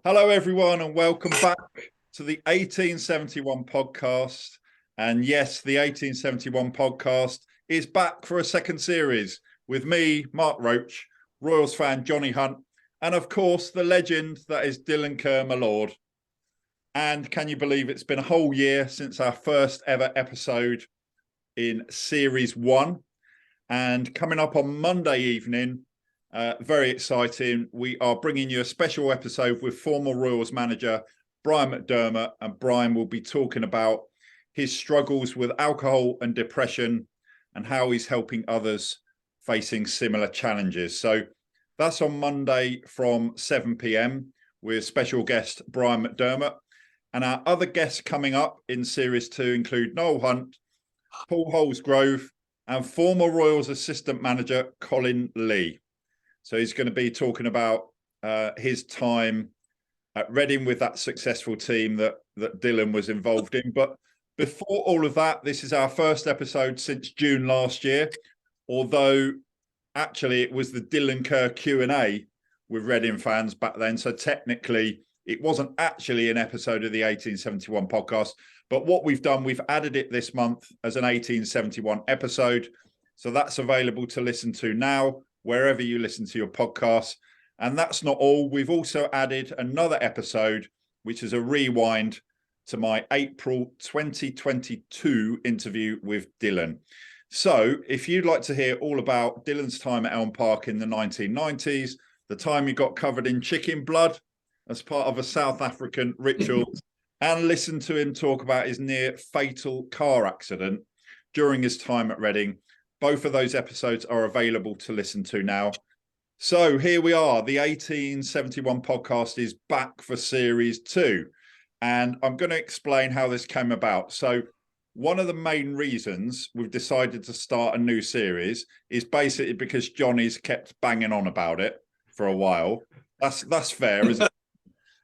Hello, everyone, and welcome back to the 1871 podcast. And yes, the 1871 podcast is back for a second series with me, Mark Roach, Royals fan Johnny Hunt, and of course, the legend that is Dylan Kerr, my lord. And can you believe it's been a whole year since our first ever episode in series one? And coming up on Monday evening, very exciting. We are bringing you a special episode with former Royals manager Brian McDermott, and Brian will be talking about his struggles with alcohol and depression and how he's helping others facing similar challenges. So that's on Monday from 7 p.m. with special guest Brian McDermott. And our other guests coming up in Series 2 include Noel Hunt, Paul Holsgrove, and former Royals assistant manager Colin Lee. So he's going to be talking about his time at Reading with that successful team that Dylan was involved in. But before all of that, this is our first episode since June last year, although actually it was the Dylan Kerr Q&A with Reading fans back then. So technically, it wasn't actually an episode of the 1871 podcast. But what we've done, we've added it this month as an 1871 episode. So that's available to listen to now, wherever you listen to your podcasts. And that's not all. We've also added another episode, which is a rewind to my April 2022 interview with Dylan. So if you'd like to hear all about Dylan's time at Elm Park in the 1990s, the time he got covered in chicken blood as part of a South African ritual, and listen to him talk about his near fatal car accident during his time at Reading, both of those episodes are available to listen to now. So here we are. The 1871 podcast is back for series 2. And I'm going to explain how this came about. So one of the main reasons we've decided to start a new series is basically because Johnny's kept banging on about it for a while. That's fair, isn't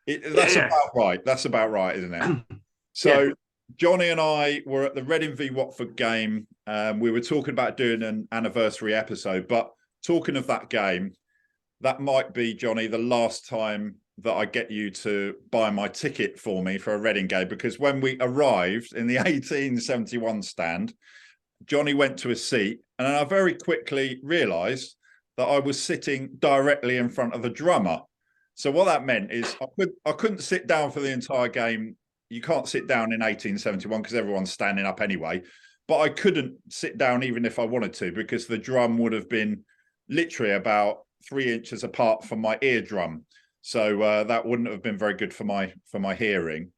it? That's about right. That's about right, isn't it? So Johnny and I were at the Reading v Watford game. We were talking about doing an anniversary episode, but talking of that game, that might be, Johnny, the last time that I get you to buy my ticket for me for a Reading game, because when we arrived in the 1871 stand, Johnny went to a seat, and I very quickly realised that I was sitting directly in front of the drummer. So what that meant is I couldn't sit down for the entire game. You can't sit down in 1871 because everyone's standing up anyway. But I couldn't sit down even if I wanted to, because the drum would have been literally about 3 inches apart from my eardrum. So that wouldn't have been very good for my hearing.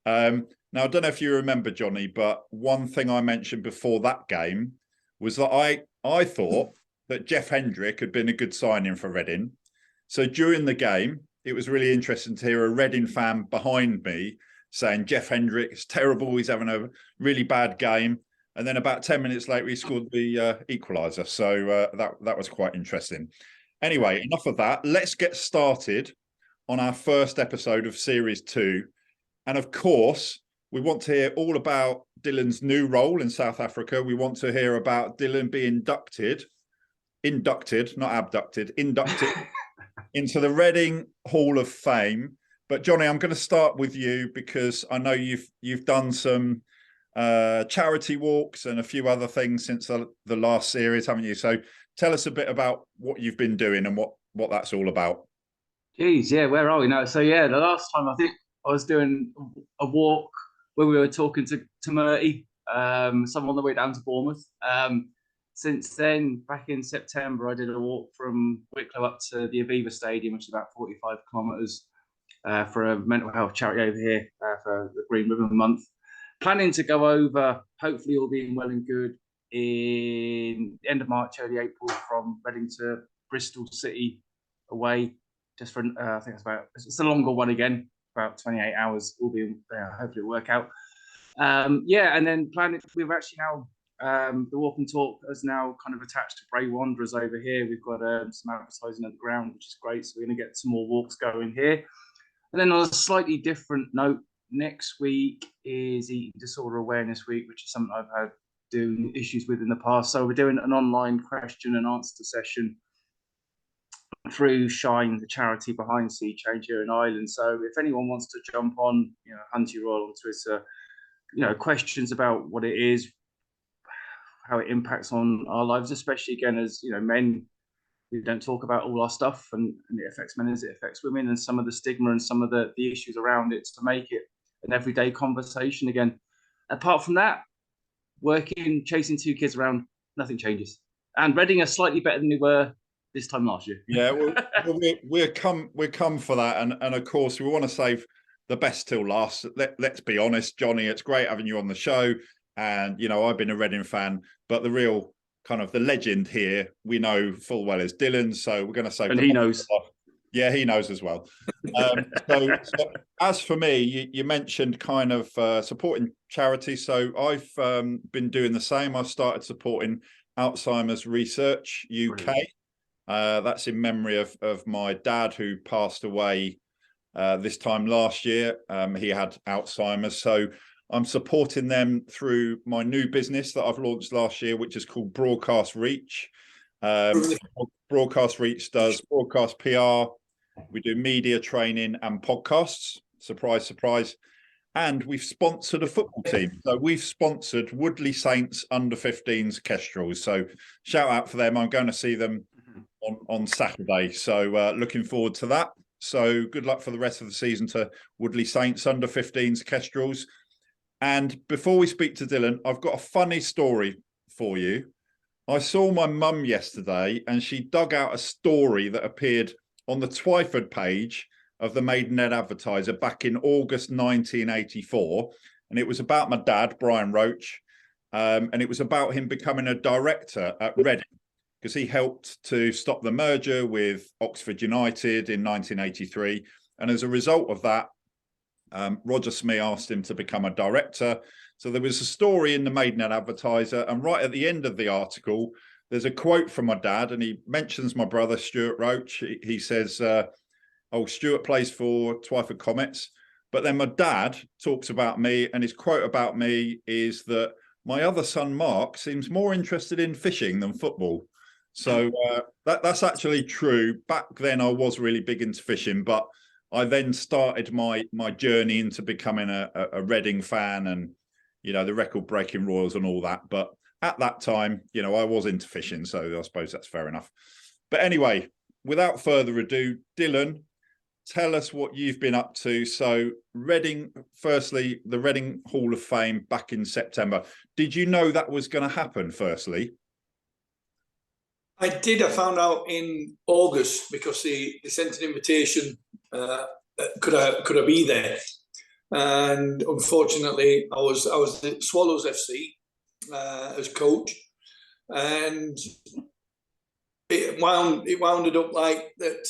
Now, I don't know if you remember, Johnny, but one thing I mentioned before that game was that I thought that Jeff Hendrick had been a good signing for Reading. So during the game, it was really interesting to hear a Reading fan behind me saying Jeff Hendrick is terrible. He's having a really bad game. And then about 10 minutes later, he scored the equaliser. So that was quite interesting. Anyway, enough of that. Let's get started on our first episode of Series 2. And of course, we want to hear all about Dylan's new role in South Africa. We want to hear about Dylan being inducted, not abducted, inducted into the Reading Hall of Fame. But Johnny, I'm going to start with you because I know you've done some charity walks and a few other things since the last series, haven't you? So tell us a bit about what you've been doing and what that's all about. Geez, yeah, where are we now? So yeah, the last time I think I was doing a walk where we were talking to Murty, some on the way down to Bournemouth. Since then, back in September, I did a walk from Wicklow up to the Aviva Stadium, which is about 45 kilometres, for a mental health charity over here for the Green Ribbon Month. Planning to go over, hopefully all being well and good, in the end of March, early April, from Reading to Bristol City away, just for, I think it's a longer one again, about 28 hours, all being, hopefully it'll work out. And then planning, we've actually now, the walk and talk is now kind of attached to Bray Wanderers over here. We've got some advertising at the ground, which is great. So we're going to get some more walks going here. And then on a slightly different note, next week is Eating Disorder Awareness Week, which is something I've had doing issues with in the past. So we're doing an online question and answer session through Shine, the charity behind Sea Change here in Ireland. So if anyone wants to jump on, Hunty Royal on Twitter, questions about what it is, how it impacts on our lives, especially again as men. We don't talk about all our stuff, and it affects men as it affects women, and some of the stigma and some of the issues around it, to make it an everyday conversation again. Apart from that, working, chasing 2 kids around, nothing changes. And Reading are slightly better than we were this time last year. Yeah, well, we're come for that, and of course we want to save the best till last. Let's be honest, Johnny, it's great having you on the show, and I've been a Reading fan, but the real kind of the legend here we know full well is Dylan. So we're going to save. And he knows. Yeah, he knows as well. So as for me, you mentioned kind of supporting charities. So I've been doing the same. I've started supporting Alzheimer's Research UK. That's in memory of my dad, who passed away this time last year. He had Alzheimer's. So I'm supporting them through my new business that I've launched last year, which is called Broadcast Reach. Broadcast Reach does broadcast PR. We do media training and podcasts. Surprise, surprise. And we've sponsored a football team. So we've sponsored Woodley Saints under-15s Kestrels. So shout out for them. I'm going to see them on Saturday. So looking forward to that. So good luck for the rest of the season to Woodley Saints under-15s Kestrels. And before we speak to Dylan, I've got a funny story for you. I saw my mum yesterday, and she dug out a story that appeared on the Twyford page of the Maidenhead Advertiser back in August 1984. And it was about my dad, Brian Roach. And it was about him becoming a director at Reading, because he helped to stop the merger with Oxford United in 1983. And as a result of that, Roger Smee asked him to become a director. So there was a story in the Maidenhead Advertiser, and right at the end of the article, there's a quote from my dad, and he mentions my brother, Stuart Roach. He says, Stuart plays for Twyford Comets. But then my dad talks about me, and his quote about me is that my other son, Mark, seems more interested in fishing than football. So that's actually true. Back then, I was really big into fishing, but I then started my journey into becoming a Reading fan, and the record-breaking Royals and all that. But at that time, I was into fishing, so I suppose that's fair enough. But anyway, without further ado, Dylan, tell us what you've been up to. So Reading, firstly, the Reading Hall of Fame back in September. Did you know that was going to happen, firstly? I did. I found out in August because they sent an invitation. Could I be there? And unfortunately, I was at Swallows FC as coach, and it wounded up like that.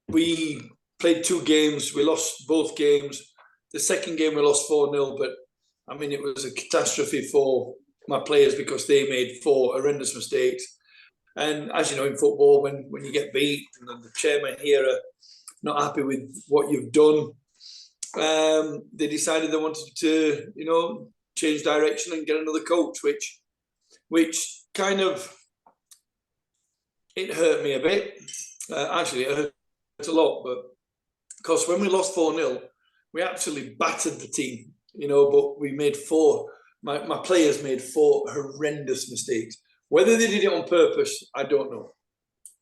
We played 2 games. We lost both games. The second game we lost 4-0, but I mean it was a catastrophe for my players because they made 4 horrendous mistakes. And as you know, in football, when you get beat and the chairman here are not happy with what you've done, they decided they wanted to, change direction and get another coach, which kind of, it hurt me a bit. Actually, it hurt a lot, but because when we lost 4-0, we absolutely battered the team, but we made 4. My players made 4 horrendous mistakes. Whether they did it on purpose, I don't know.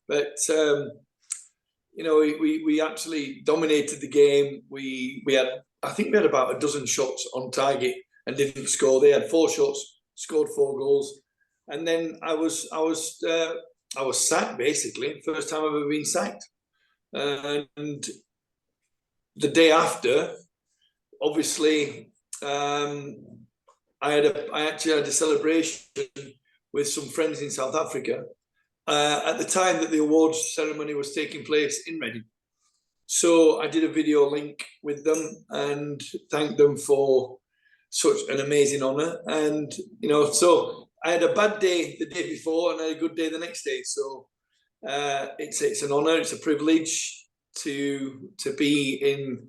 But, we absolutely dominated the game. I think we had about a dozen shots on target and didn't score. They had 4 shots, scored 4 goals. And then I was sacked, basically. First time I've ever been sacked. And the day after, obviously, I actually had a celebration with some friends in South Africa at the time that the awards ceremony was taking place in Reading. So I did a video link with them and thanked them for such an amazing honour. And, so I had a bad day the day before and I had a good day the next day. So it's an honour, it's a privilege to be in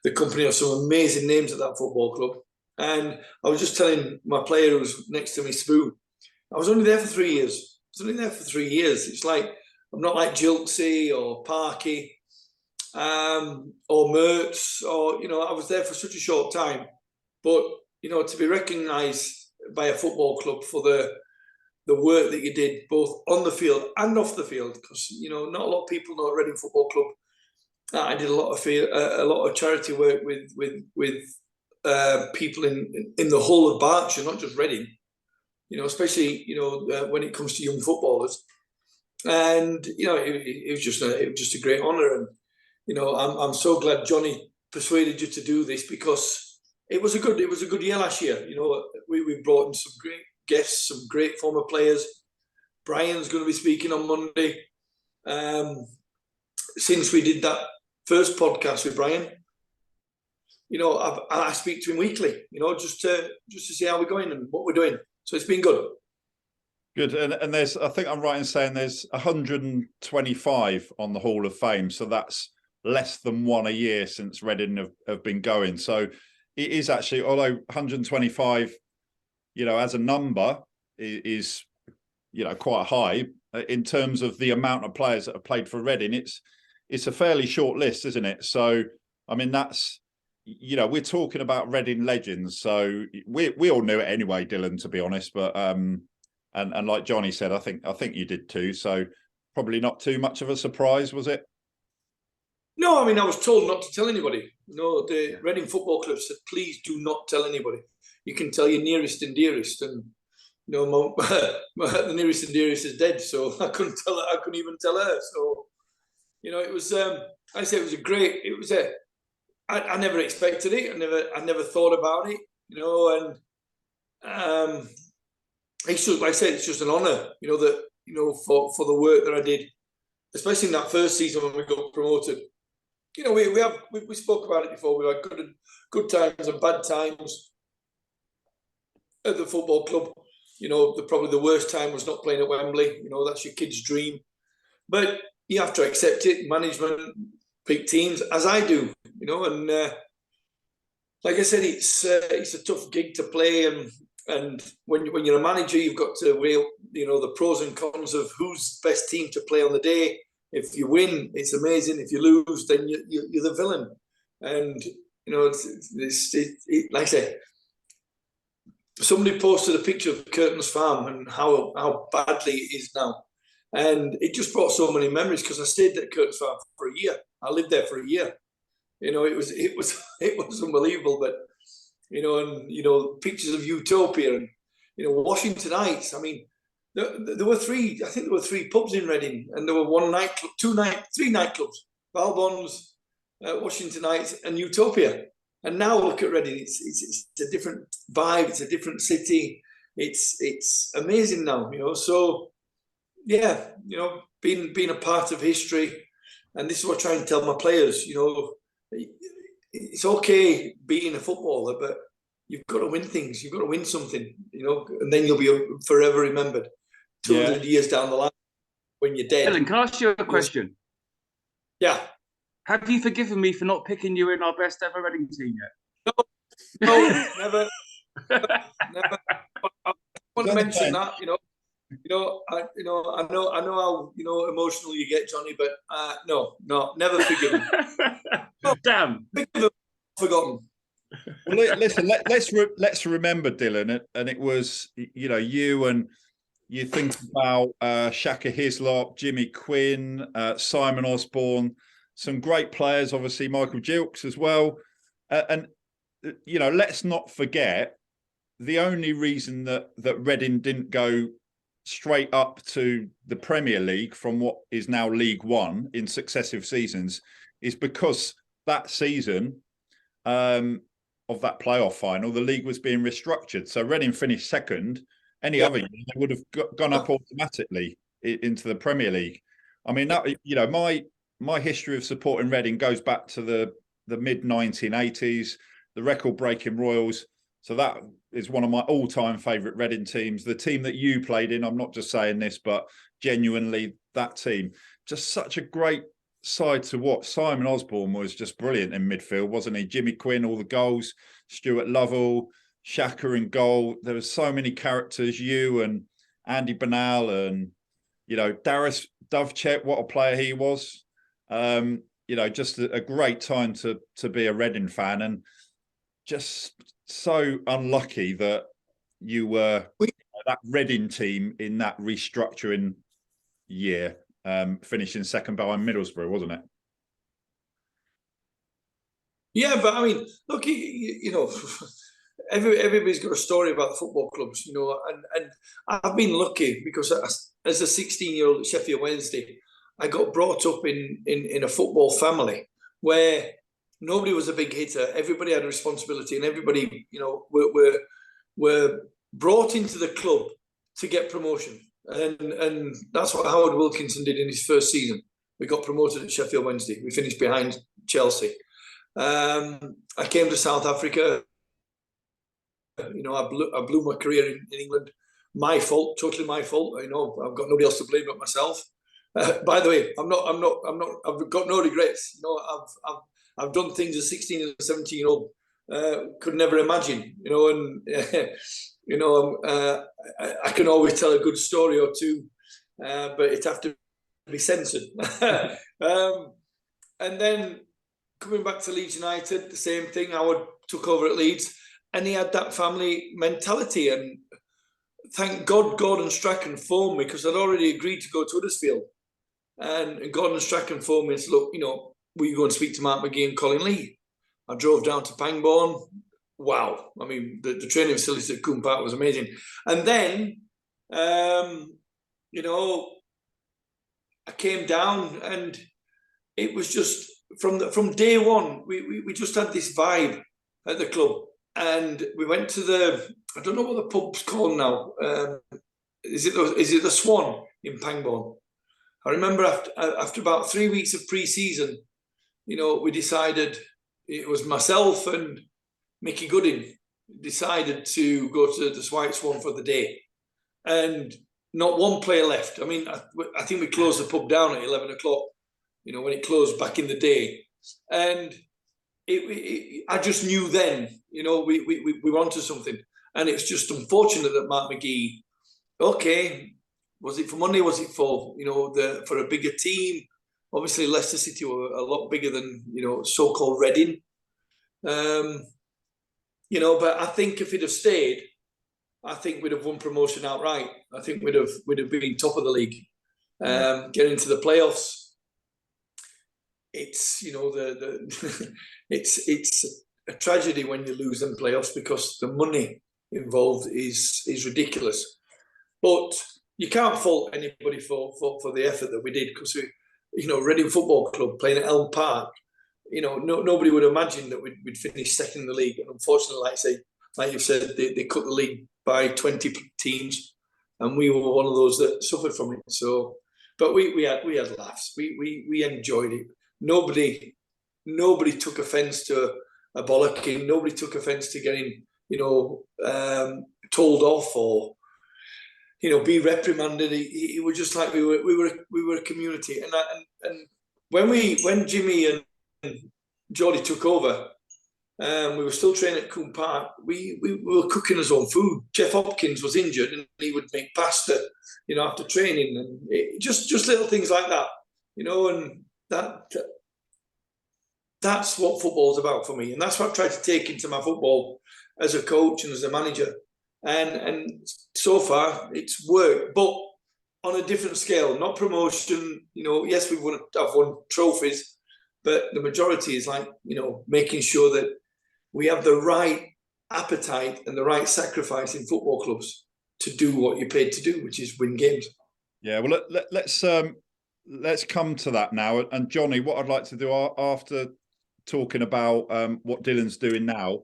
the company of some amazing names at that football club. And I was just telling my player who was next to me, Spoo, I was only there for 3 years. It's like I'm not like Jiltsy or Parky or Mertz, or I was there for such a short time, but to be recognised by a football club for the work that you did both on the field and off the field, because not a lot of people know at Reading Football Club. I did a lot of charity work with people in the whole of Berkshire, not just Reading. Especially when it comes to young footballers, and it was just a great honour, and I'm so glad Johnny persuaded you to do this, because it was a good year last year. We brought in some great guests, some great former players. Brian's going to be speaking on Monday. Since we did that first podcast with Brian, I speak to him weekly. Just to see how we're going and what we're doing. So it's been good. Good. And there's, I think I'm right in saying there's 125 on the Hall of Fame. So that's less than one a year since Reading have been going. So it is actually, although 125, as a number is quite high in terms of the amount of players that have played for Reading. It's a fairly short list, isn't it? So, I mean, that's, we're talking about Reading legends. So we all knew it anyway, Dylan, to be honest. But and like Johnny said, I think you did too. So probably not too much of a surprise, was it? No, I mean, I was told not to tell anybody. The Reading Football Club said, please do not tell anybody. You can tell your nearest and dearest, and the nearest and dearest is dead, so I couldn't tell her. I couldn't even tell her. So it was. I say it was a great. It was a. I never expected it. I never thought about it. And it's just, like I said, it's just an honour. For the work that I did, especially in that first season when we got promoted. We spoke about it before. We had good times and bad times at the football club. Probably the worst time was not playing at Wembley. That's your kid's dream, but you have to accept it. Management pick teams, as I do. And like I said, it's a tough gig to play, and when you're a manager, you've got to weigh the pros and cons of who's the best team to play on the day. If you win, it's amazing. If you lose, then you're the villain. And like I say, somebody posted a picture of Curtains Farm and how badly it is now, and it just brought so many memories, because I stayed at Curtains Farm for a year. I lived there for a year. It was unbelievable. But and pictures of Utopia and Washington Heights. I mean, there were three. I think there were three pubs in Reading, and there were three nightclubs: Balbon's, Washington Heights, and Utopia. And now look at Reading; it's a different vibe. It's a different city. It's amazing now. So yeah, being a part of history, and this is what I try and tell my players. It's okay being a footballer, but you've got to win things. You've got to win something. And then you'll be forever remembered. 200 years down the line, when you're dead. Dylan, can I ask you a question? Yeah. Have you forgiven me for not picking you in our best ever Reading team yet? No, never. Never. I want to mention that. I know how emotional you get, Johnny, but no, never forgiven. Damn. Forgotten. Well, listen, let's remember, Dylan, and it was you, and you think about Shaka Hislop, Jimmy Quinn, Simon Osborne, some great players, obviously Michael Gilks as well, and let's not forget the only reason that Reading didn't go straight up to the Premier League from what is now League One in successive seasons is because that season of that playoff final, the league was being restructured. So Reading finished second. Any other year, they would have gone up automatically into the Premier League. I mean, that my history of supporting Reading goes back to the mid 1980s, the record-breaking Royals. So that is one of my all-time favourite Reading teams. The team that you played in, I'm not just saying this, but genuinely that team, just such a great side to watch. Simon Osborne was just brilliant in midfield, wasn't he? Jimmy Quinn, all the goals, Stuart Lovell, Shaka in goal. There were so many characters, you and Andy Banal and Darius Dovchet, what a player he was. Just a great time to be a Reading fan, and just so unlucky that you were that Reading team in that restructuring year, finishing second behind Middlesbrough, wasn't it? Yeah, but I mean, look, everybody's got a story about the football clubs, and I've been lucky because as a 16-year-old at Sheffield Wednesday, I got brought up in a football family where nobody was a big hitter. Everybody had a responsibility, and everybody, were brought into the club to get promotion, and that's what Howard Wilkinson did in his first season. We got promoted at Sheffield Wednesday. We finished behind Chelsea. I came to South Africa. I blew my career in England. My fault, totally my fault. I've got nobody else to blame but myself. By the way, I've got no regrets. I've done things as 16 and 17-year-old could never imagine. I can always tell a good story or two, but it have to be censored. And then coming back to Leeds United, the same thing. Howard took over at Leeds, and he had that family mentality. And thank God Gordon Strachan phoned me, because I'd already agreed to go to Huddersfield. And Gordon Strachan phoned me and said, look, will you go and speak to Mark McGee and Colin Lee? I drove down to Pangbourne. Wow. I mean, the training facilities at Coombe Park was amazing. And then, I came down, and it was just from day one, we just had this vibe at the club. And we went to I don't know what the pub's called now. Is it the Swan in Pangbourne? I remember after about 3 weeks of pre-season, we decided, it was myself and Mickey Gooding decided to go to the White Swan for the day. And not one player left. I mean, I think we closed the pub down at 11 o'clock, when it closed back in the day. And I just knew then, we wanted something. And it's just unfortunate that Mark McGee, okay, was it for money? Was it for, for a bigger team? Obviously, Leicester City were a lot bigger than, so-called Reading. But I think if he'd have stayed, I think we'd have won promotion outright. I think we'd have been top of the league. Get into the playoffs. It's it's a tragedy when you lose them playoffs, because the money involved is ridiculous. But you can't fault anybody for the effort that we did, because Reading Football Club playing at Elm Park, nobody would imagine that we'd finish second in the league. And unfortunately, like you've said, they cut the league by 20 teams, and we were one of those that suffered from it. So, but we had laughs. We enjoyed it. Nobody took offence to a bollocking. Nobody took offence to getting told off or be reprimanded. It was just like we were a community. And when Jimmy and Geordie took over, we were still training at Coombe Park. We were cooking his own food. Jeff Hopkins was injured, and he would make pasta, after training, and just little things like that, and that's what football's about for me, and that's what I've tried to take into my football as a coach and as a manager, and so far it's worked, but on a different scale, not promotion. Yes, I've won trophies, but the majority is like making sure that we have the right appetite and the right sacrifice in football clubs to do what you're paid to do, which is win games. Yeah, well, let's come to that now. And Johnny, what I'd like to do after talking about what Dylan's doing now,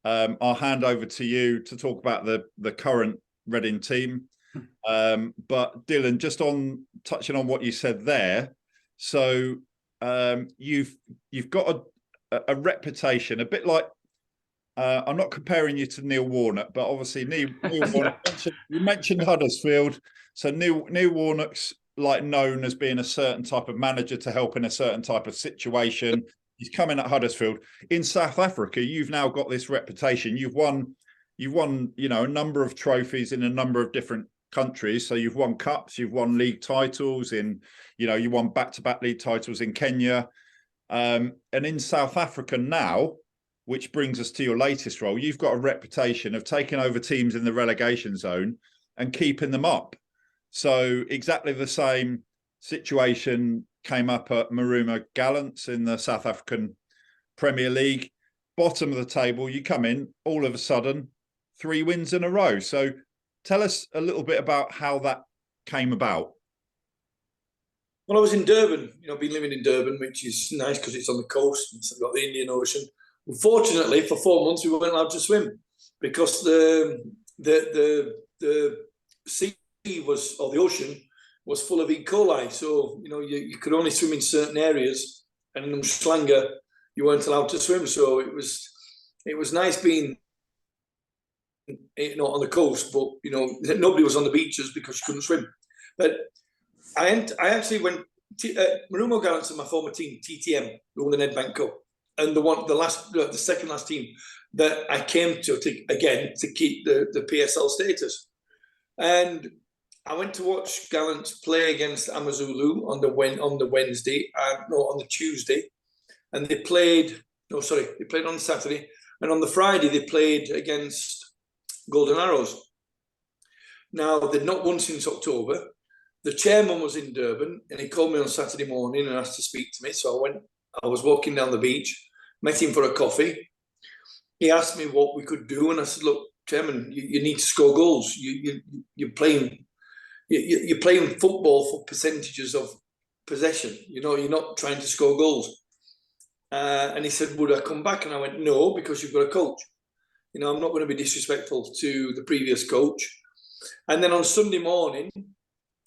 I'll hand over to you to talk about the current Reading team. But Dylan, just touching on what you said there. So you've got a reputation, a bit like, I'm not comparing you to Neil Warnock, but obviously Neil Warnock, you mentioned Huddersfield. So Neil Warnock's known as being a certain type of manager to help in a certain type of situation. He's coming at Huddersfield. In South Africa, you've now got this reputation. You've won, a number of trophies in a number of different countries. So you've won cups, you've won league titles you won back-to-back league titles in Kenya. And in South Africa now, which brings us to your latest role, you've got a reputation of taking over teams in the relegation zone and keeping them up. So exactly the same situation came up at Maruma Gallants in the South African Premier League. Bottom of the table, you come in, all of a sudden, 3 wins in a row. So tell us a little bit about how that came about. Well, I was in Durban. I've been living in Durban, which is nice because it's on the coast. It's got the Indian Ocean. Unfortunately, for 4 months, we weren't allowed to swim because the sea was, or the ocean was full of E. coli. So, you could only swim in certain areas, and in Umhlanga, you weren't allowed to swim. So it was nice being, on the coast, but, nobody was on the beaches because you couldn't swim. But I actually went, Maruma Gallants and my former team, TTM, who won the Nedbank Cup. And the second last team that I came to keep the PSL status. And I went to watch Gallants play against Amazulu on the Tuesday. And they played on the Saturday. And on the Friday, they played against Golden Arrows. Now, they'd not won since October. The chairman was in Durban, and he called me on Saturday morning and asked to speak to me. So I was walking down the beach, met him for a coffee. He asked me what we could do, and I said, "Look, Chairman, you need to score goals. You're playing football for percentages of possession. You're not trying to score goals." And he said, "Would I come back?" And I went, "No, because you've got a coach. I'm not going to be disrespectful to the previous coach." And then on Sunday morning,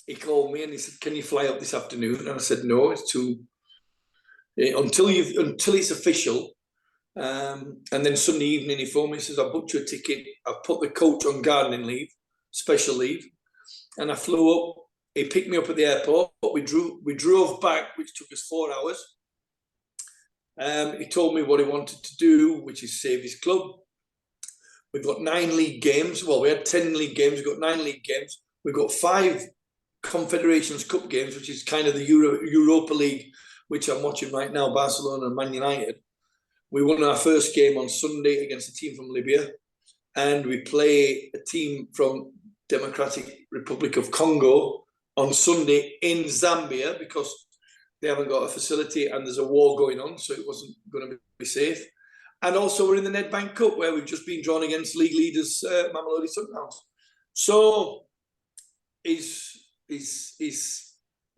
he called me and he said, "Can you fly up this afternoon?" And I said, "No, it's too until it's official." And then Sunday evening he phoned me. He says, "I booked you a ticket. I've put the coach on gardening leave, special leave, and I flew up. He picked me up at the airport. We drove back, which took us 4 hours. He told me what he wanted to do, which is save his club. We've got 9 league games. Well, we had 10 league games. We've got 9 league games. We've got 5 Confederations Cup games, which is kind of the Europa League, which I'm watching right now, Barcelona and Man United. We won our first game on Sunday against a team from Libya, and we play a team from Democratic Republic of Congo on Sunday in Zambia because they haven't got a facility and there's a war going on, so it wasn't going to be safe. And also we're in the Nedbank Cup where we've just been drawn against league leaders, Mamelodi Sundowns. So his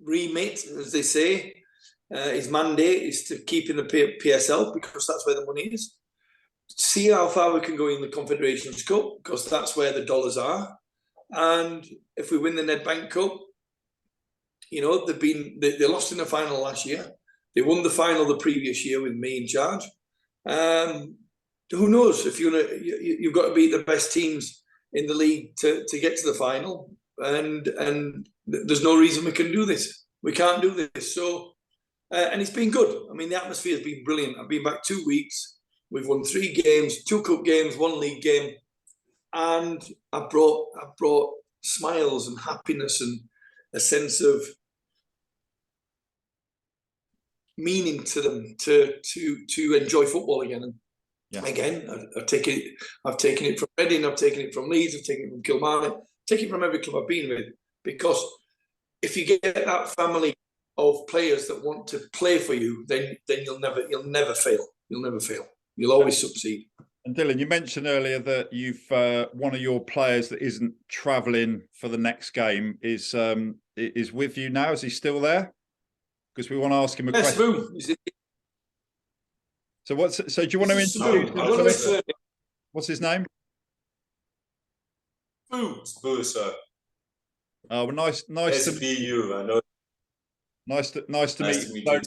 remit, as they say, his mandate is to keep in the PSL because that's where the money is. See how far we can go in the Confederations Cup because that's where the dollars are. And if we win the Nedbank Cup, they lost in the final last year. They won the final the previous year with me in charge. Who knows? If you've got to beat the best teams in the league to get to the final, and there's no reason we can do this. We can't do this. So, and it's been good. I mean, the atmosphere has been brilliant. I've been back 2 weeks. We've won 3 games, 2 cup games, 1 league game, and I brought smiles and happiness and a sense of meaning to them to enjoy football again. And again, I've taken it from Reading, I've taken it from Leeds, I've taken it from Kilmarnock, taken it from every club I've been with, because if you get that family of players that want to play for you, then you'll never fail. You'll never fail. You'll always succeed. And Dylan, you mentioned earlier that you've one of your players that isn't travelling for the next game is with you now. Is he still there? Because we want to ask him a question. So do you want to introduce him? What's his name? Boo, sir. Oh, well, nice to meet you. I know. Nice to meet you.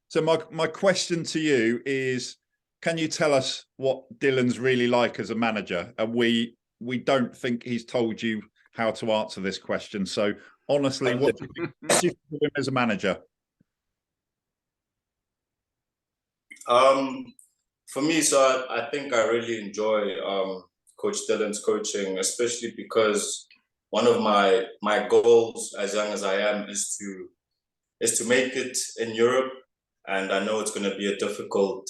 So my question to you is, can you tell us what Dylan's really like as a manager? And we don't think he's told you how to answer this question. So honestly, what do you think of him as a manager? For me, so I think I really enjoy Coach Dylan's coaching, especially because one of my goals, as young as I am, is to make it in Europe. And I know it's going to be a difficult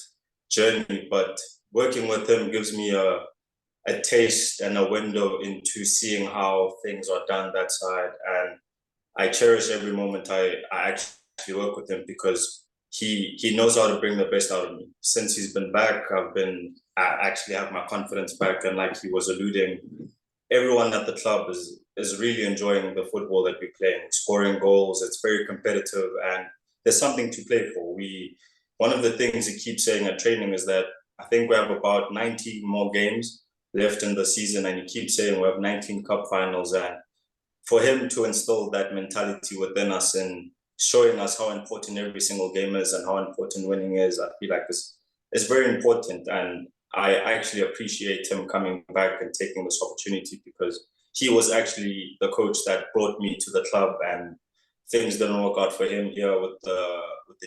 journey, but working with him gives me a taste and a window into seeing how things are done that side. And I cherish every moment I actually work with him, because he knows how to bring the best out of me. Since he's been back, I actually have my confidence back. And like he was alluding, everyone at the club is really enjoying the football that we're playing, scoring goals. It's very competitive, and there's something to play for. One of the things he keeps saying at training is that I think we have about 90 more games left in the season, and he keeps saying we have 19 cup finals. And for him to instill that mentality within us and showing us how important every single game is and how important winning is, I feel like it's very important. And I actually appreciate him coming back and taking this opportunity, because he was actually the coach that brought me to the club, and things didn't work out for him here with the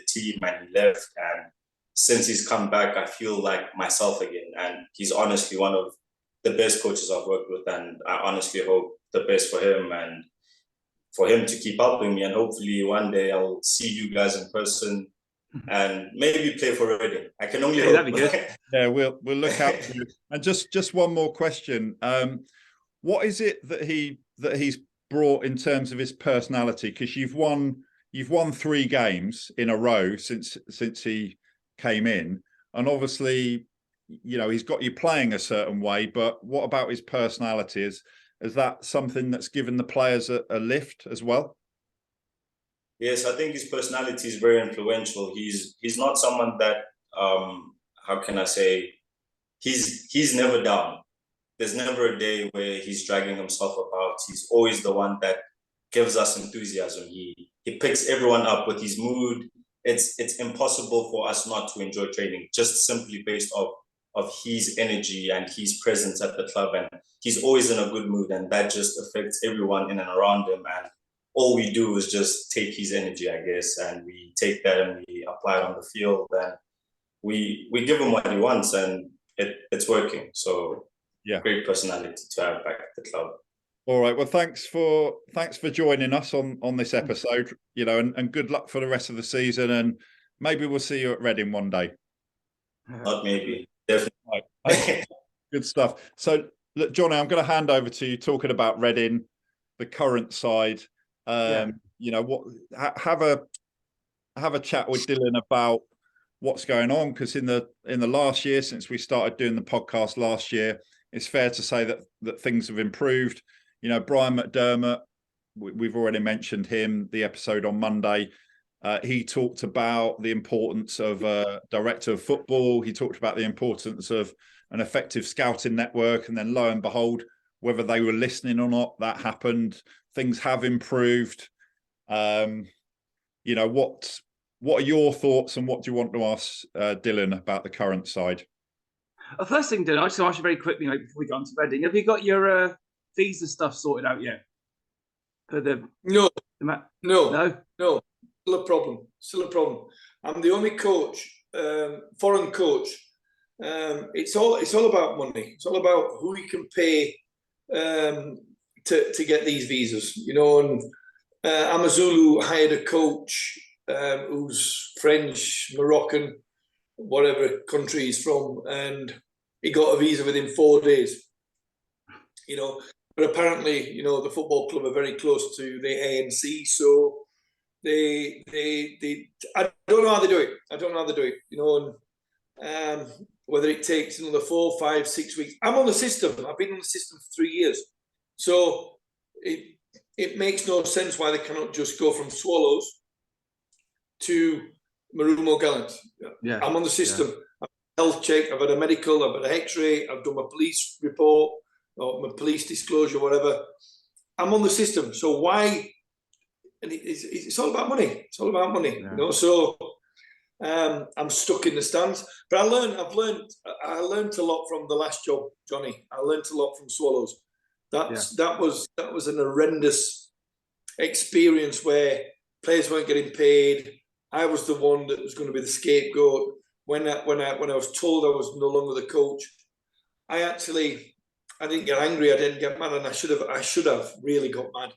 team, and he left. And since he's come back, I feel like myself again. And he's honestly one of the best coaches I've worked with, and I honestly hope the best for him and for him to keep helping me. And hopefully one day I'll see you guys in person and maybe play for Reading. I can only hope. That'd be good. Yeah, we'll look out for you. And just one more question. What is it that he's brought in terms of his personality? Because you've won 3 games in a row since he came in, and obviously, you know, he's got you playing a certain way. But what about his personality? Is that something that's given the players a lift as well? Yes, I think his personality is very influential. He's not someone that how can I say, he's never down. There's never a day where he's dragging himself about. He's always the one that gives us enthusiasm. He picks everyone up with his mood. It's impossible for us not to enjoy training, just simply based off of his energy and his presence at the club. And he's always in a good mood, and that just affects everyone in and around him. And all we do is just take his energy, I guess, and we take that and we apply it on the field, and we give him what he wants, and it's working. So yeah, great personality to have back at the club. All right. Well, thanks for joining us on this episode, you know, and good luck for the rest of the season, and maybe we'll see you at Reading one day. Not maybe, definitely. Right. Good stuff. So, look, Johnny, I'm going to hand over to you talking about Reading, the current side. You know, have a chat with Dylan about what's going on, because in the last year, since we started doing the podcast last year, it's fair to say that things have improved. You know, Brian McDermott, we've already mentioned him, the episode on Monday. He talked about the importance of a director of football. He talked about the importance of an effective scouting network. And then lo and behold, whether they were listening or not, that happened. Things have improved. You know, what are your thoughts, and what do you want to ask Dylan about the current side? The first thing, Dylan, I just want to ask you very quickly, mate, before we go on to Reading. Have you got your visa stuff sorted out yet? For the No. No. Still a problem. I'm the only coach, foreign coach. It's all about money. It's all about who you can pay to get these visas. You know, and Amazulu hired a coach who's French, Moroccan, whatever country he's from, and he got a visa within 4 days. You know, but apparently, you know, the football club are very close to the ANC, so they I don't know how they do it. You know, and whether it takes another 4, 5, 6 weeks. I'm on the system. I've been on the system for 3 years, so it makes no sense why they cannot just go from Swallows to Marumo Gallants. Yeah, I'm on the system. Yeah. I've had a health check. I've had a medical. I've had an X-ray. I've done my police report or my police disclosure, whatever. I'm on the system. So why? And it's all about money. It's all about money. Yeah. You know. So I'm stuck in the stands. But I learned a lot from the last job, Johnny. I learned a lot from Swallows. That was an horrendous experience where players weren't getting paid. I was the one that was going to be the scapegoat. When I was told I was no longer the coach, I actually I didn't get angry. I didn't get mad, and I should have really got mad,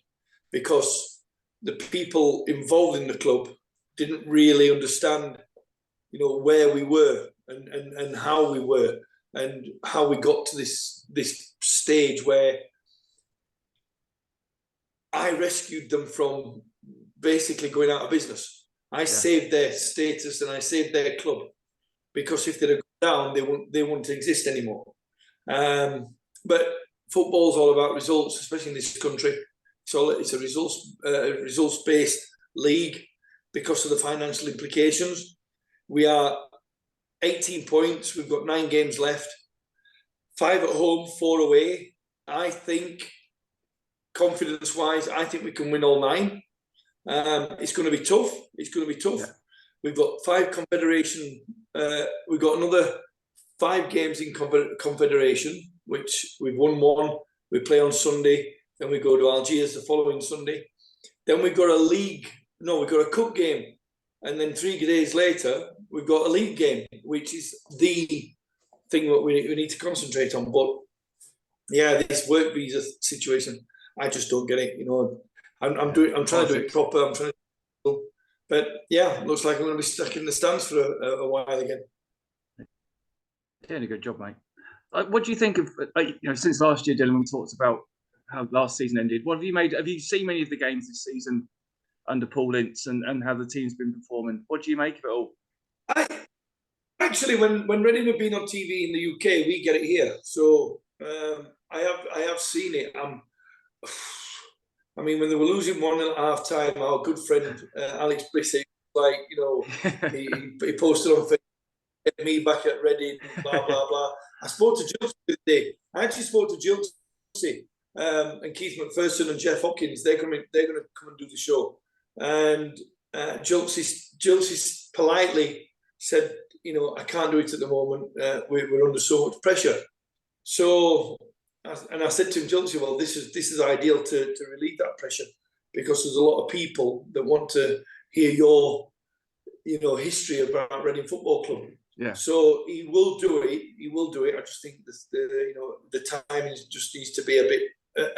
because the people involved in the club didn't really understand, where we were and how we were and how we got to this stage where I rescued them from basically going out of business. I saved their status and I saved their club, because if they'd have gone down, they wouldn't exist anymore. But football's all about results, especially in this country. So it's a results-based league because of the financial implications. We are 18 points. We've got 9 games left. 5 at home, 4 away. I think, confidence-wise, I think we can win all 9. It's going to be tough. Yeah. We've got 5 confederation. We've got another 5 games in confederation, which we've won 1. We play on Sunday. Then we go to Algiers the following Sunday. Then we've got we've got a cup game. And then 3 days later, we've got a league game, which is the thing that we need to concentrate on. But yeah, this work visa situation, I just don't get it. I'm trying to do it proper. But yeah, looks like I'm going to be stuck in the stands for a while again. Doing a good job, mate. What do you think of, since last year, Dylan, we talked about how last season ended. What have you made? Have you seen many of the games this season under Paul Ince and how the team's been performing? What do you make of it all? Actually, when Reading have been on TV in the UK, we get it here. So I have seen it. When they were losing 1 at half time, our good friend Alex Brissett, he posted on Facebook, "Get me back at Reading, blah blah blah." I spoke to Chelsea today. I actually spoke to Chelsea and Keith McPherson and Jeff Hopkins. They're going to come and do the show. And Chelsea politely said, "I can't do it at the moment. We're under so much pressure." So, and I said to him, "Chelsea, well, this is ideal to relieve that pressure, because there's a lot of people that want to hear your, history about Reading Football Club." Yeah. So he will do it. He will do it. I just think the timing just needs to be a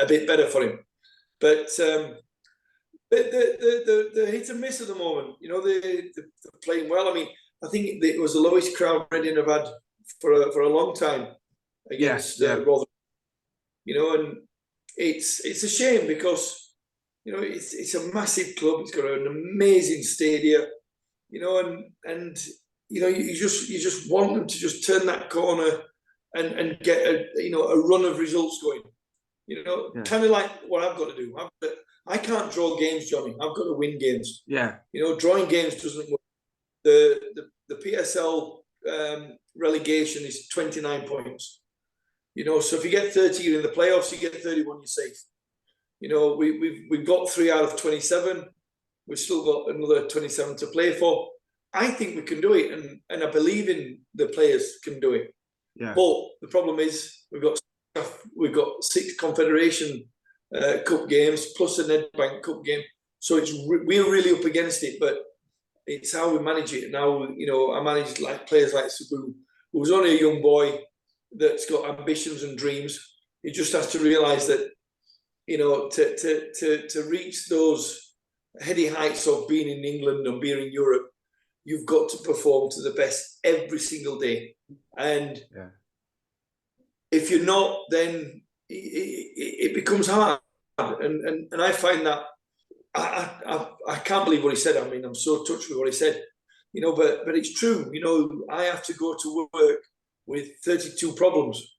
bit better for him. But the hit and miss at the moment. They're playing well. I think it was the lowest crowd Reading have had for a long time against Rotherham. And it's a shame, because it's a massive club. It's got an amazing stadium. And you just want them to just turn that corner and get a run of results going. Kind of like what I've got to do. I can't draw games, Johnny. I've got to win games. Yeah. Drawing games doesn't work. The PSL relegation is 29 points. So if you get 30, you're in the playoffs. You get 31, you're safe. We've got 3 out of 27. We've still got another 27 to play for. I think we can do it, and I believe in the players can do it. Yeah. But the problem is we've got 6 Confederation Cup games plus a Nedbank Cup game, so we're really up against it. But it's how we manage it. Now, I manage players like Sabu, who's only a young boy that's got ambitions and dreams. He just has to realise that, to reach those heady heights of being in England and being in Europe, you've got to perform to the best every single day. And if you're not, then it becomes hard. And I find that I can't believe what he said. I'm so touched with what he said, but it's true. I have to go to work with 32 problems,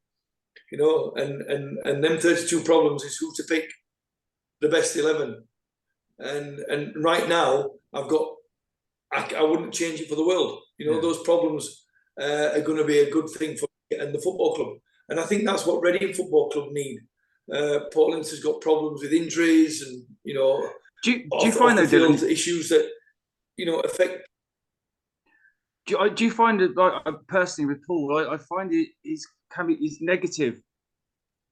and them 32 problems is who to pick the best 11. And right now I wouldn't change it for the world. Those problems are going to be a good thing for me and the football club. And I think that's what Reading Football Club need. Paul Ince has got problems with injuries and, do you find those issues that, affect. Do you find it, personally with Paul, I find he's negative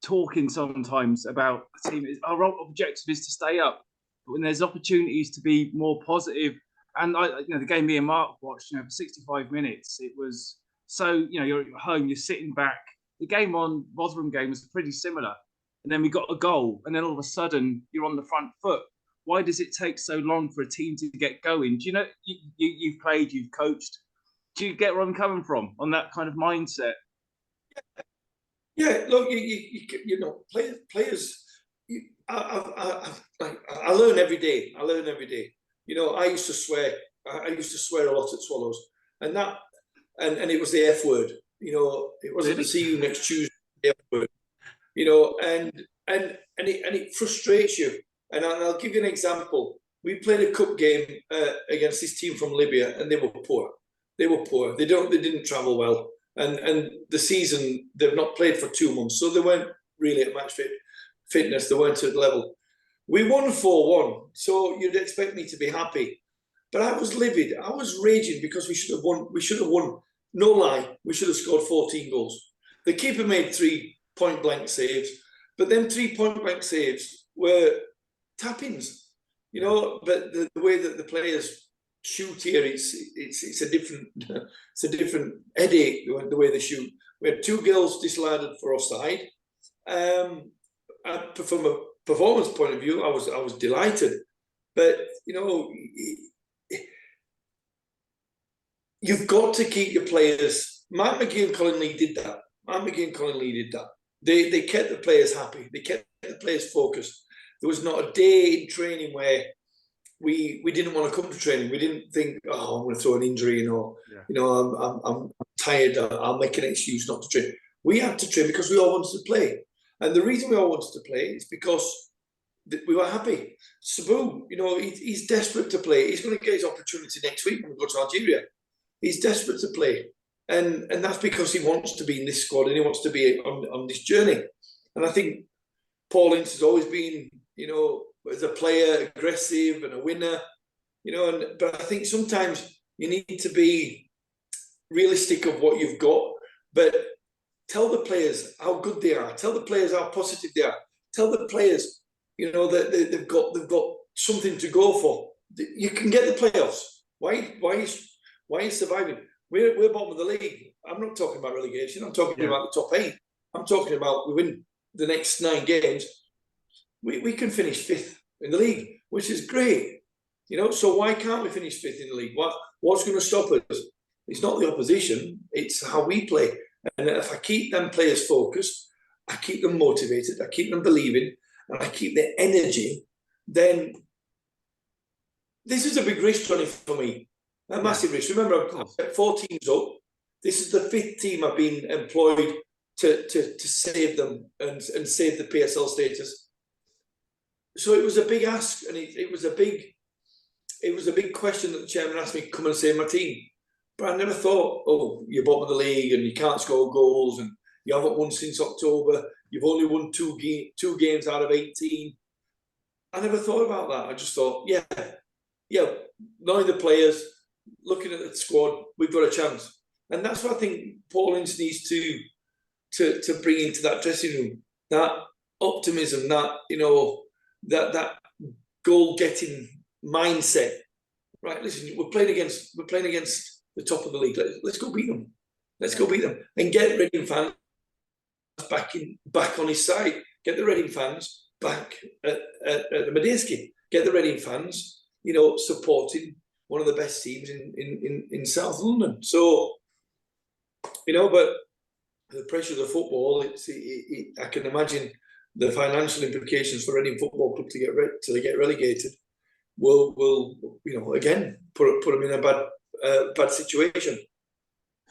talking sometimes about a team. Our objective is to stay up, but when there's opportunities to be more positive, and the game me and Mark watched, for 65 minutes, it was so, you're at home, you're sitting back, the game on Rotherham game was pretty similar. And then we got a goal, and then all of a sudden you're on the front foot. Why does it take so long for a team to get going? Do you know, you've played, you've coached. Do you get where I'm coming from on that kind of mindset? Yeah, look, you know, players. I learn every day. I learn every day. You know, I used to swear. I used to swear a lot at Swallows, and it was the F word. You know, it wasn't the see you next Tuesday F word. You know, and it frustrates you. And I'll give you an example. We played a cup game against this team from Libya, and they were poor. They were poor. They didn't travel well, and the season they've not played for 2 months, so they weren't really at match fitness. They weren't at level. We won 4-1, so you'd expect me to be happy, but I was livid. I was raging because we should have won. We should have won. No lie, we should have scored 14 goals. The keeper made 3 point-blank saves, but them 3 point-blank saves were tap-ins, you know. But the way that the players shoot here, it's a different headache the way they shoot. We had 2 girls disallowed for offside. From a performance point of view, I was delighted, but you know, you've got to keep your players. Mark McGee and Colin Lee did that. They kept the players happy. They kept the players focused. There was not a day in training where we didn't want to come to training. We didn't think, oh, I'm going to throw an injury, you know, I'm tired. I'll make an excuse not to train. We had to train because we all wanted to play. And the reason we all wanted to play is because we were happy. Sabu, you know, he's desperate to play. He's going to get his opportunity next week when we go to Algeria. He's desperate to play. And that's because he wants to be in this squad and he wants to be on this journey. And I think Paul Ince has always been, you know, as a player, aggressive and a winner, you know. But I think sometimes you need to be realistic of what you've got, but tell the players how good they are. Tell the players how positive they are. Tell the players, you know, that they've got something to go for. You can get the playoffs. Why are you surviving? We're bottom of the league. I'm not talking about relegation. I'm talking about the top 8. I'm talking about we win the next 9 games. We can finish 5th in the league, which is great. You know, so why can't we finish 5th in the league? What's going to stop us? It's not the opposition. It's how we play. And if I keep them players focused, I keep them motivated, I keep them believing, and I keep their energy, then this is a big risk, Johnny, for me. A massive risk. Remember, I've got 4 teams up. This is the 5th team I've been employed to save them and save the PSL status. So it was a big ask, and it was a big question that the chairman asked me to come and save my team. But I never thought, oh, you're bottom of the league and you can't score goals and you haven't won since October. You've only won 2 games out of 18. I never thought about that. I just thought, knowing the players, looking at the squad, we've got a chance. And that's what I think Paul Ince needs to bring into that dressing room. That optimism, that, you know, that goal-getting mindset. Right, listen, we're playing against the top of the league. Let's go beat them. Let's go beat them and get Reading fans back on his side. Get the Reading fans back at the Medeski. Get the Reading fans, you know, supporting one of the best teams in South London. So, you know, but the pressure of the football, I can imagine the financial implications for Reading Football Club to get relegated will you know, again put them in a bad situation.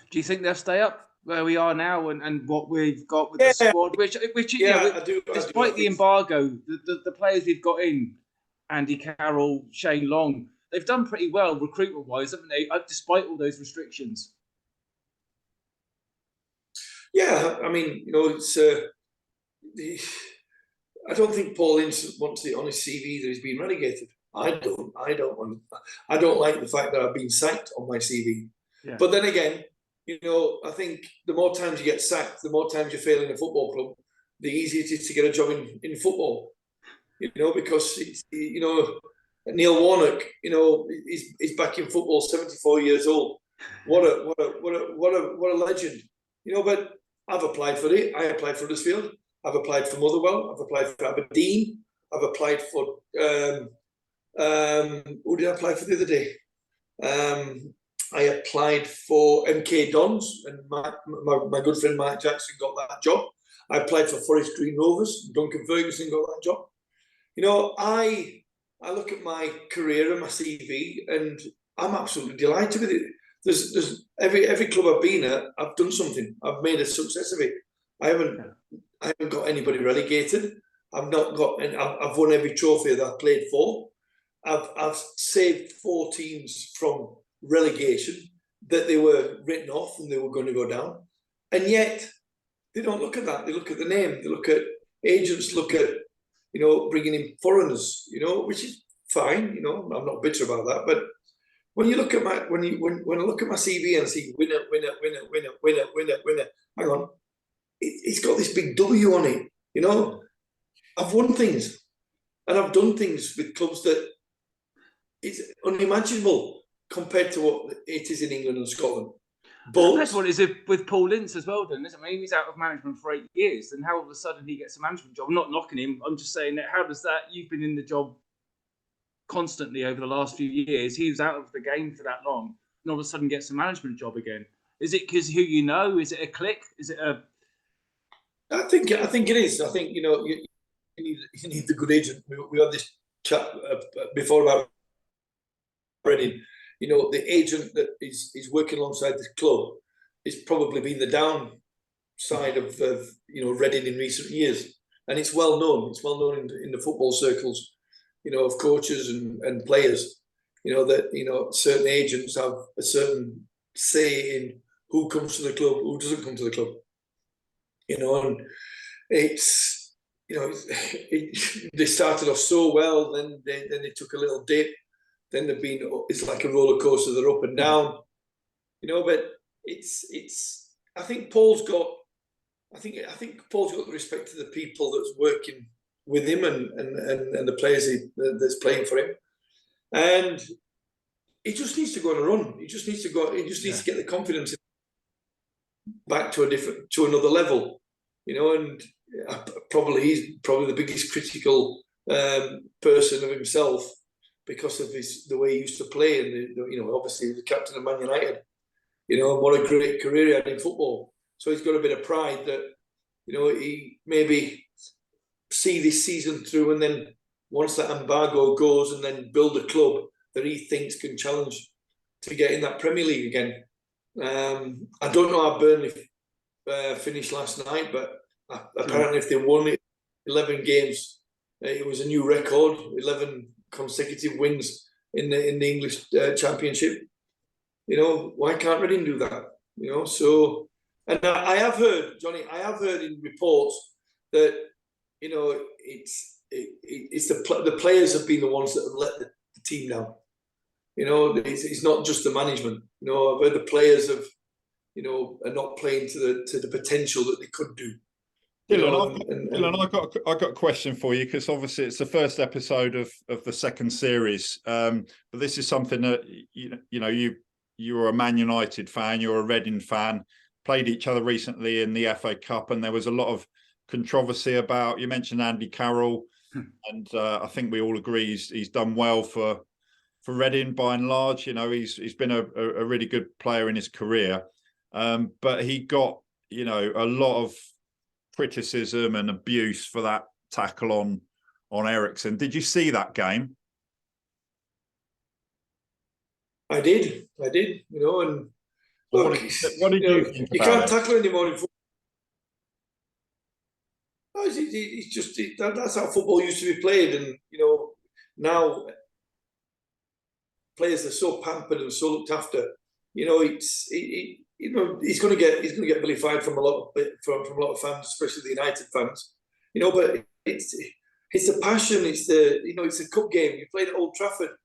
Do you think they'll stay up where we are now and what we've got with the squad? Which I do. Despite the embargo, the players we've got in, Andy Carroll, Shane Long, they've done pretty well recruitment-wise, haven't they? Despite all those restrictions. Yeah, I mean, you know, it's. I don't think Paul Ince wants it on his CV that he's been relegated. I don't like the fact that I've been sacked on my CV. Yeah. But then again, you know, I think the more times you get sacked, the more times you fail in a football club, the easier it is to get a job in football. You know, because it's, you know, Neil Warnock, you know, he's back in football, 74 years old. What a legend. You know, but I've applied for it. I applied for Huddersfield. I've applied for Motherwell. I've applied for Aberdeen. I've applied for who did I apply for the other day? I applied for MK Dons, and my good friend Mark Jackson got that job. I applied for Forest Green Rovers. Duncan Ferguson got that job. You know, I look at my career and my CV, and I'm absolutely delighted with it. There's every club I've been at, I've done something. I've made a success of it. I haven't got anybody relegated. I've not got, and I've won every trophy that I've played for. I've saved 4 teams from relegation that they were written off and they were going to go down, and yet they don't look at that. They look at the name. They look at agents. Look at bringing in foreigners. Which is fine. I'm not bitter about that. But when you look at my when I look at my CV and see winner, hang on, it's got this big W on it. I've won things, and I've done things with clubs that it's unimaginable compared to what it is in England and Scotland. But that's what it is with Paul Ince as well, then, isn't it? I mean, he's out of management for 8 years, and how all of a sudden he gets a management job. I'm not knocking him. I'm just saying that how does that? You've been in the job constantly over the last few years. He was out of the game for that long, and all of a sudden gets a management job again. Is it because who you know? Is it a click? Is it a? I think it is. I think you need the good agent. We had this chat before about Reading. The agent that is working alongside this club has probably been the downside of Reading in recent years, and it's well known. It's well known in the football circles, of coaches and players. That certain agents have a certain say in who comes to the club, who doesn't come to the club. And it's they started off so well, then they took a little dip. Then it's like a roller coaster. They're up and down, But it's. I think Paul's got the respect to the people that's working with him and the players that's playing for him, and he just needs to go on a run. He just needs to go. He just needs to get the confidence back to another level, And he's probably the biggest critical person of himself, because of the way he used to play, and obviously he was the captain of Man United. What a great career he had in football. So he's got a bit of pride that he maybe see this season through, and then once that embargo goes, and then build a club that he thinks can challenge to get in that Premier League again. I don't know how Burnley finished last night, but apparently if they won it 11 games, it was a new record. 11 consecutive wins in the English Championship. Why can't Reading do that? So, and I have heard, Johnny, in reports that it's the players have been the ones that have let the team down. It's not just the management. I've heard the players are not playing to the potential that they could do. Dylan, I've got a question for you, because obviously it's the first episode of the second series. But this is something that you're a Man United fan, you're a Reading fan, played each other recently in the FA Cup, and there was a lot of controversy about. You mentioned Andy Carroll, and I think we all agree he's done well for Reading by and large. He's been a really good player in his career, but he got a lot of criticism and abuse for that tackle on Eriksen. Did you see that game? I did. And look, what did you think you can't tackle anymore in football. No, it's just that's how football used to be played, and now players are so pampered and so looked after. He's going to get vilified from a lot of fans, especially the United fans. But it's the passion. It's a cup game. You played at Old Trafford.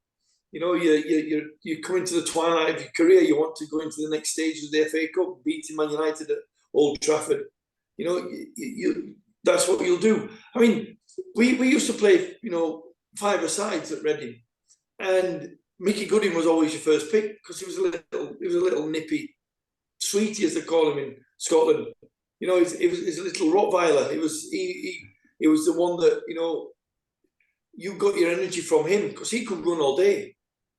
You're coming to the twilight of your career. You want to go into the next stage of the FA Cup, beating Man United at Old Trafford. That's what you'll do. I mean, we used to play 5-a-sides at Reading, and Mickey Gooding was always your first pick because he was a little nippy, sweetie as they call him in Scotland. You know, it was a little Rottweiler. It was he was the one that, you know, you got your energy from him because he could run all day.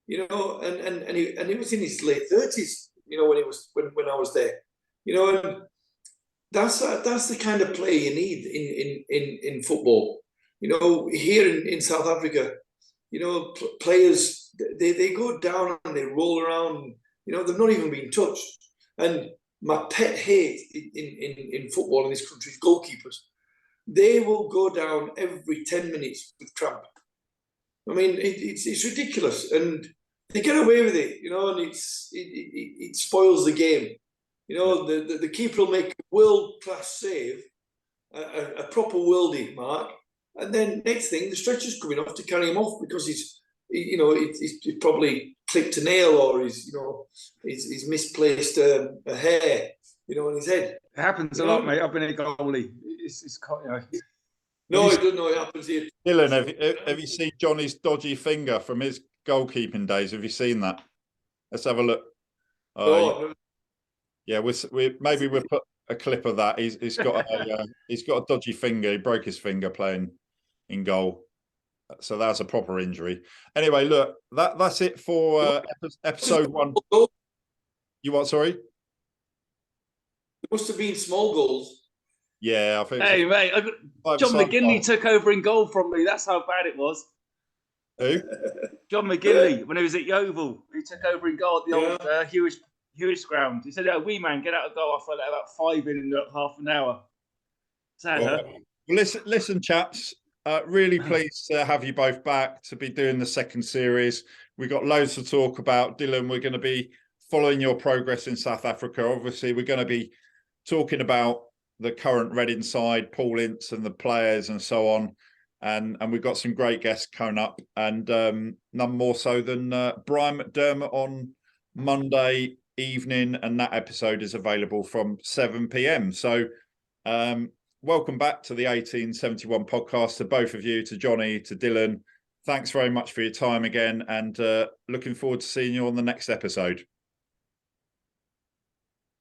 You know, and he was in his late 30s. You know, when I was there. You know, and that's the kind of play you need in football. You know, here in South Africa, you know, players they go down and they roll around. You know, they've not even been touched. And my pet hate in football in this country is goalkeepers. They will go down every 10 minutes with cramp. I mean, it's ridiculous, and they get away with it. You know, and it spoils the game. You know, the keeper will make a world-class save, a proper worldie, Mark, and then next thing, the stretcher's coming off to carry him off because he's probably clipped a nail or he's misplaced a hair, you know, on his head. It happens a lot, mate. I've been a goalie. It's quite, you know. No, I don't know. It happens here. Dylan, have you seen Johnny's dodgy finger from his goalkeeping days? Have you seen that? Let's have a look. No. Yeah, we maybe we'll put a clip of that. He's got a dodgy finger. He broke his finger playing in goal, so that's a proper injury. Anyway, look, that's it for episode 1. You what? Sorry. There must have been small goals. Yeah, I think. Hey, mate, John McGinley took over in goal from me. That's how bad it was. Who? John McGinley, when he was at Yeovil, he took over in goal at the old Hewish ground. He said, "Oh, wee man, get out of goal." I felt like about 5 in half an hour. Sad, huh? Listen, chaps. Really pleased to have you both back to be doing the second series. We've got loads to talk about. Dylan, we're going to be following your progress in South Africa. Obviously, we're going to be talking about the current Reading side, Paul Ince and the players and so on. And we've got some great guests coming up, and none more so than Brian McDermott on Monday evening, and that episode is available from 7 p.m. So welcome back to the 1871 podcast, to both of you, to Johnny, to Dylan. Thanks very much for your time again, and looking forward to seeing you on the next episode.